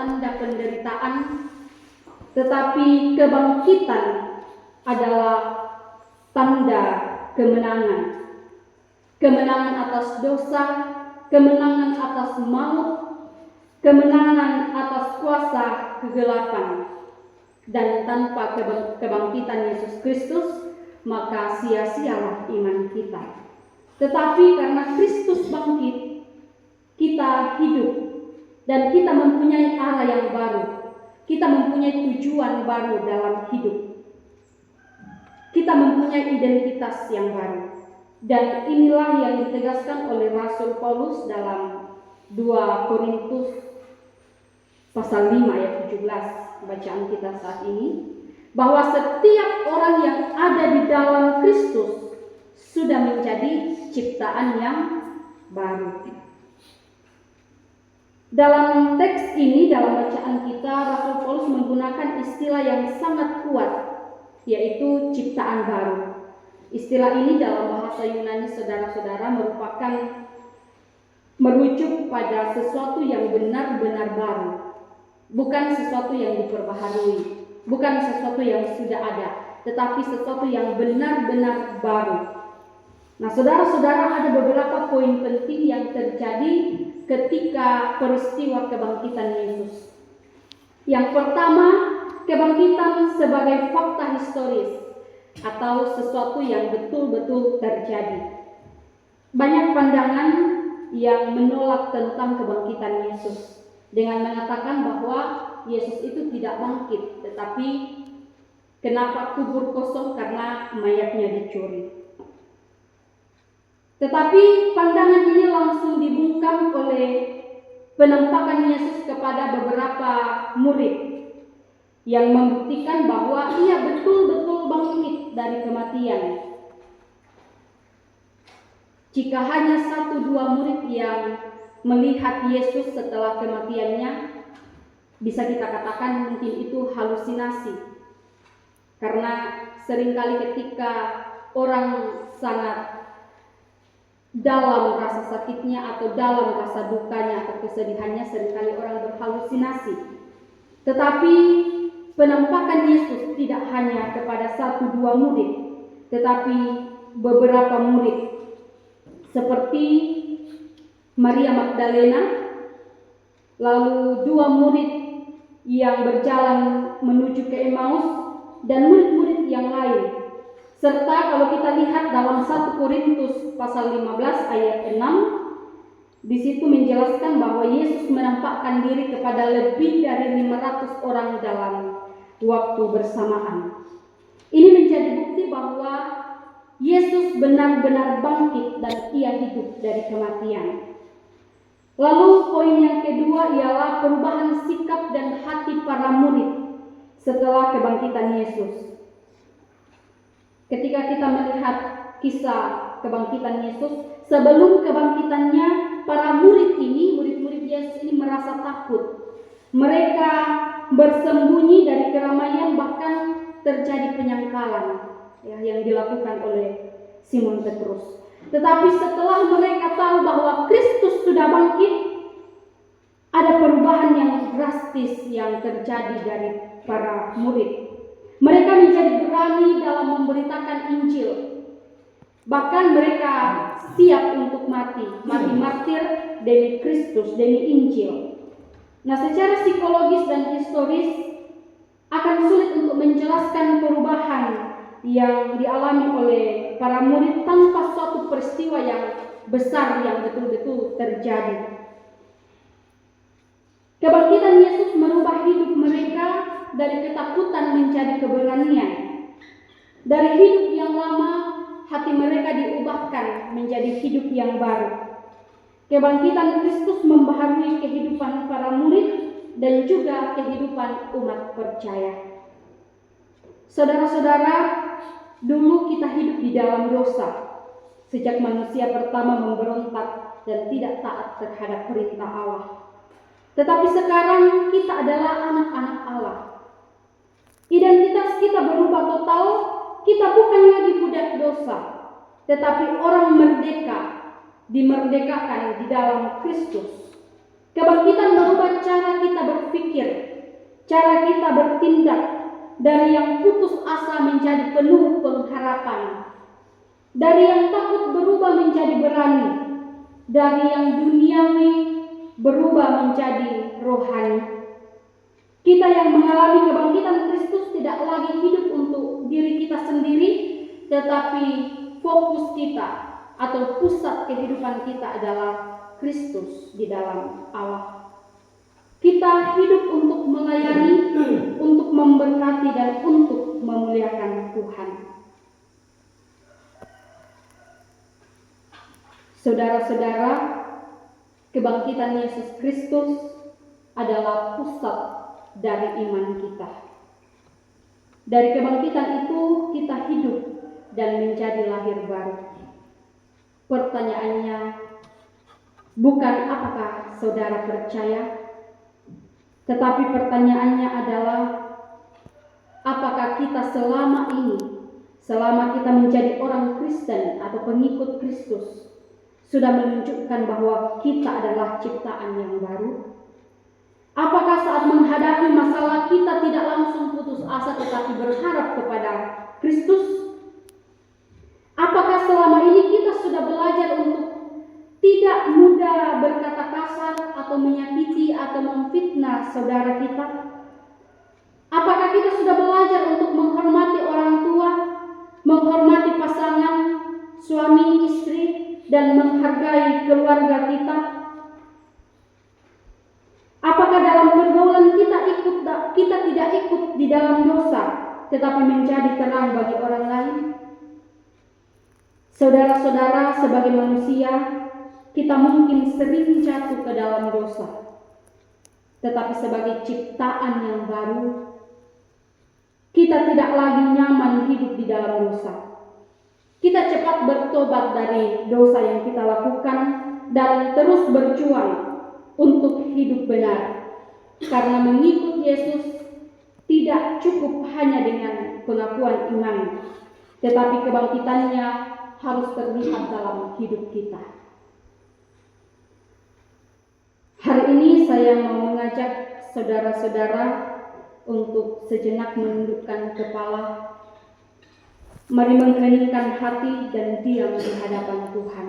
tanda penderitaan, tetapi kebangkitan adalah tanda kemenangan. Kemenangan atas dosa, kemenangan atas maut, kemenangan atas kuasa kegelapan. Dan tanpa kebangkitan Yesus Kristus, maka sia-sialah iman kita. Tetapi karena Kristus bangkit, kita hidup dan kita mempunyai arah yang baru. Kita mempunyai tujuan baru dalam hidup. Kita mempunyai identitas yang baru. Dan inilah yang ditegaskan oleh Rasul Paulus dalam 2 Korintus pasal 5 ayat 17 bacaan kita saat ini, bahwa setiap orang yang ada di dalam Kristus sudah menjadi ciptaan yang baru. Dalam teks ini, dalam bacaan kita, Rasul Paulus menggunakan istilah yang sangat kuat, yaitu ciptaan baru. Istilah ini dalam bahasa Yunani, saudara-saudara, merujuk pada sesuatu yang benar-benar baru. Bukan sesuatu yang diperbaharui, bukan sesuatu yang sudah ada, tetapi sesuatu yang benar-benar baru. Nah, saudara-saudara, ada beberapa poin penting yang terjadi ketika peristiwa kebangkitan Yesus. Yang pertama, kebangkitan sebagai fakta historis atau sesuatu yang betul-betul terjadi. Banyak pandangan yang menolak tentang kebangkitan Yesus dengan mengatakan bahwa Yesus itu tidak bangkit, tetapi kenapa kubur kosong? Karena mayatnya dicuri. Tetapi pandangan ini langsung dibungkam oleh penampakan Yesus kepada beberapa murid yang membuktikan bahwa ia betul-betul bangkit dari kematian. Jika hanya 1-2 murid yang melihat Yesus setelah kematiannya, bisa kita katakan mungkin itu halusinasi. Karena seringkali ketika orang sangat dalam rasa sakitnya atau dalam rasa dukanya atau kesedihannya, seringkali orang berhalusinasi. Tetapi penampakan Yesus tidak hanya kepada 1-2 murid, tetapi beberapa murid seperti Maria Magdalena, lalu 2 murid yang berjalan menuju ke Emmaus, dan murid-murid yang lain. Serta kalau kita lihat dalam 1 Korintus pasal 15 ayat 6, di situ menjelaskan bahwa Yesus menampakkan diri kepada lebih dari 500 orang dalam waktu bersamaan. Ini menjadi bukti bahwa Yesus benar-benar bangkit dan ia hidup dari kematian. Lalu poin yang kedua ialah perubahan sikap dan hati para murid setelah kebangkitan Yesus. Ketika kita melihat kisah kebangkitan Yesus, sebelum kebangkitannya, para murid Yesus ini merasa takut. Mereka bersembunyi dari keramaian, bahkan terjadi penyangkalan yang dilakukan oleh Simon Petrus. Tetapi setelah mereka tahu bahwa Kristus sudah bangkit, ada perubahan yang drastis yang terjadi dari para murid. Mereka menjadi berani dalam memberitakan Injil. Bahkan mereka siap untuk mati martir demi Kristus, demi Injil. Nah, secara psikologis dan historis akan sulit untuk menjelaskan perubahan yang dialami oleh para murid tanpa suatu peristiwa yang besar yang betul-betul terjadi. Kebangkitan Yesus merubah hidup mereka dari ketakutan menjadi keberanian. Dari hidup yang lama, hati mereka diubahkan menjadi hidup yang baru. Kebangkitan Kristus membaharui kehidupan para murid dan juga kehidupan umat percaya. Saudara-saudara, dulu kita hidup di dalam dosa. Sejak manusia pertama memberontak dan tidak taat terhadap perintah Allah. Tetapi sekarang kita adalah anak-anak Allah. Identitas kita berubah total. Kita bukan lagi budak dosa, tetapi orang merdeka, dimerdekakan di dalam Kristus. Kebangkitan merubah cara kita berpikir. berpikir, cara kita bertindak, dari yang putus asa menjadi penuh pengharapan, dari yang takut berubah menjadi berani, dari yang duniawi berubah menjadi rohani. Kita yang mengalami kebangkitan Kristus tidak lagi hidup untuk diri kita sendiri, tetapi fokus kita atau pusat kehidupan kita adalah Kristus di dalam Allah. Kita hidup untuk melayani, untuk memberkati, dan untuk memuliakan Tuhan. Saudara-saudara, kebangkitan Yesus Kristus adalah pusat dari iman kita. Dari kebangkitan itu kita hidup dan menjadi lahir baru. Pertanyaannya bukan apakah saudara percaya, tetapi pertanyaannya adalah apakah kita selama ini, selama kita menjadi orang Kristen atau pengikut Kristus, sudah menunjukkan bahwa kita adalah ciptaan yang baru? Apakah saat menghadapi masalah kita tidak langsung putus asa tetapi berharap kepada Kristus? Apakah selama ini kita sudah belajar untuk tidak mudah berkata kasar atau menyakiti atau memfitnah saudara kita? Apakah kita sudah belajar untuk menghormati orang tua, menghormati pasangan, suami, istri, dan menghargai keluarga kita? Apakah dalam pergaulan kita tidak ikut di dalam dosa, tetapi menjadi terang bagi orang lain? Saudara-saudara, sebagai manusia, kita mungkin sering jatuh ke dalam dosa. Tetapi sebagai ciptaan yang baru, kita tidak lagi nyaman hidup di dalam dosa. Kita cepat bertobat dari dosa yang kita lakukan dan terus berjuang untuk hidup benar. Karena mengikut Yesus tidak cukup hanya dengan pengakuan iman, tetapi kebangkitannya harus terlihat dalam hidup kita. Hari ini saya mau mengajak saudara-saudara untuk sejenak menundukkan kepala. Mari mengheningkan hati dan diam di hadapan Tuhan.